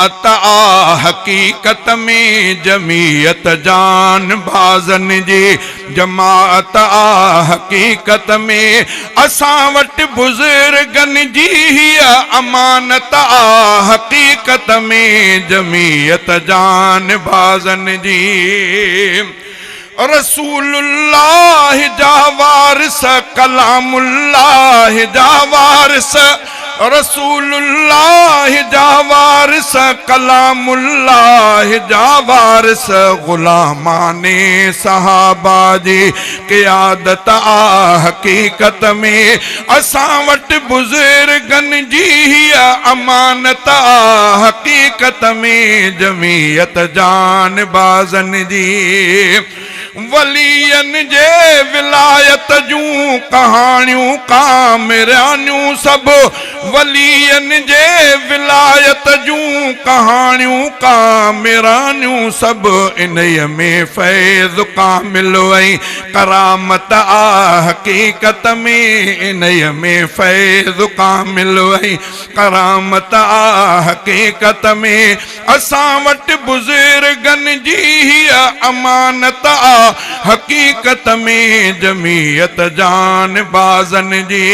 अता हकीकत में जमीयत जान बाज़न जी जमात हकीकत में असां वटि बुज़ुर्गन जी अमानत हकीकत में जमीयत जान बाज़न जी रसूलुल्लाह जा वारिस कलामुल्लाह जा वारिस रसूलुल्लाह जा वारिस कलामुल्लाह जा वारिस गुलामाने सहाबा जी क़ियादत हकीकत में असां वटि बुज़ुर्गन जी अमानत हकीकत में जमीयत जान बाज़न जी वलियन जे विलायत जूं कहानियूं कामिरानियूं सब वलियन जे विलायत जूं कहानियूं कामिरानियूं सब इन्हीअ में फैज़ कामिल ऐं करामत हकीकत में इन्हीअ में फैज़ कामिल ऐं करामत हकीकत में असां वटि बुज़ुर्गन जी अमानत हकीकत में जमीयत जान बाज़न जी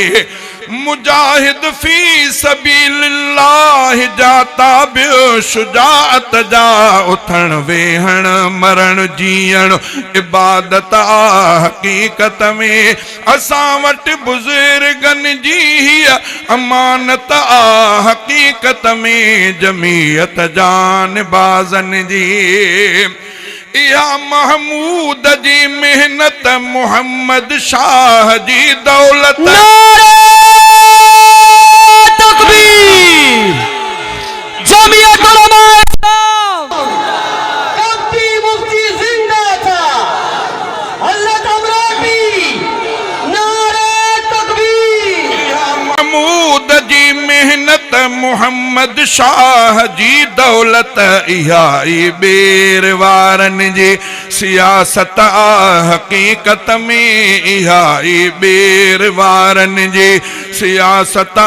मुजाहिद फी सबीलिल्लाह जाता बियो शुजाअत जा उथण वेहण मरण जीअण इबादत हकीकत में असां वटि बुज़ुर्गन जी अमानत हकीकत में जमीयत जान बाज़न जी या महमूद जी मेहनत मोहम्मद शाह जी दौलत तकबीर जमीयत उलमा इस्लाम कभी मुफ्ती जिंदा था अल्लाह तमराती नारे तकबीर या महमूद जी मेहनत मोहम्मद शाह जी दौलत इहा बेर वारन जी सियासत हकीकत में इहा बेर वारन जी सियासत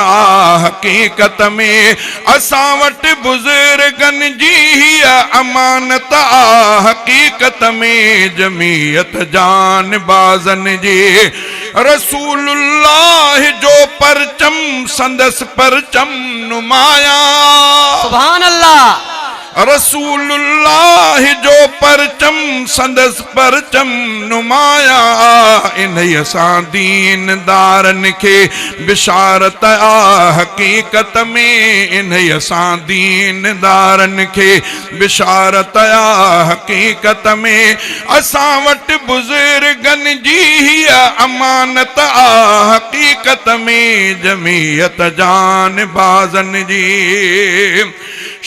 हकीकत में असां वटि बुज़ुर्गन जी अमानत हकीकत में जमीयत जान बाज़न जी रसूलुल्लाह जो परचम संदस परचम नुमाया सुभान अल्लाह रसूलुल्लाह जो परचम संदस परचम नुमाया इन्हीअ सां दीनदारन खे बिशारत हकीकत में इन्हीअ सां दीनदारन खे बिशारत हकीकत में असां वटि बुज़ुर्गन जी अमानत हकीकत में जमीयत जान बाज़न जी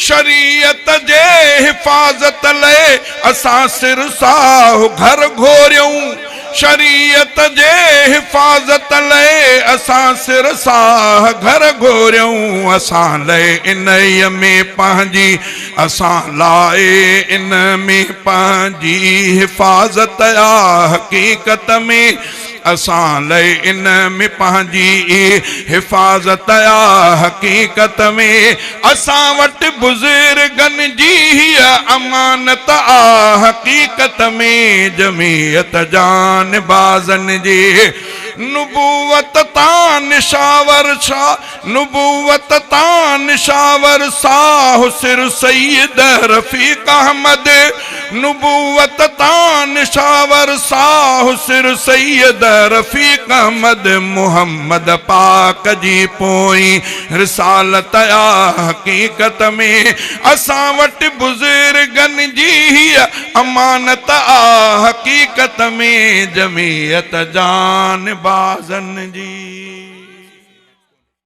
शरीयत जे हिफाजत लाइ असां सिर साहु घर घोरियूं शरीयत जे हिफाजत लाइ असां सिर साह घर घोरियूं असां लाइ इन्हीअ में पंहिंजी असां लाइ इन में पंहिंजी हिफाजत हकीकत में असां लाइ इन में पंहिंजी हिफाजत हकीकत में असां वटि बुज़ुर्गन जी अमानत हकीकत में जमीयत जान बाज़न जी नुबुवत तां निशावर शाह नुबुवत तां निशावर साह सिर सैयद रफीक अहमद नुबुवत तां निशावर साह सिर सैयद रफीक अहमद मोहम्मद पाक जी पोई रिसालत हकीकत में असां वटि बुज़ुर्गन जी अमानत हकीकत में जमीयत जान बाज़न जी।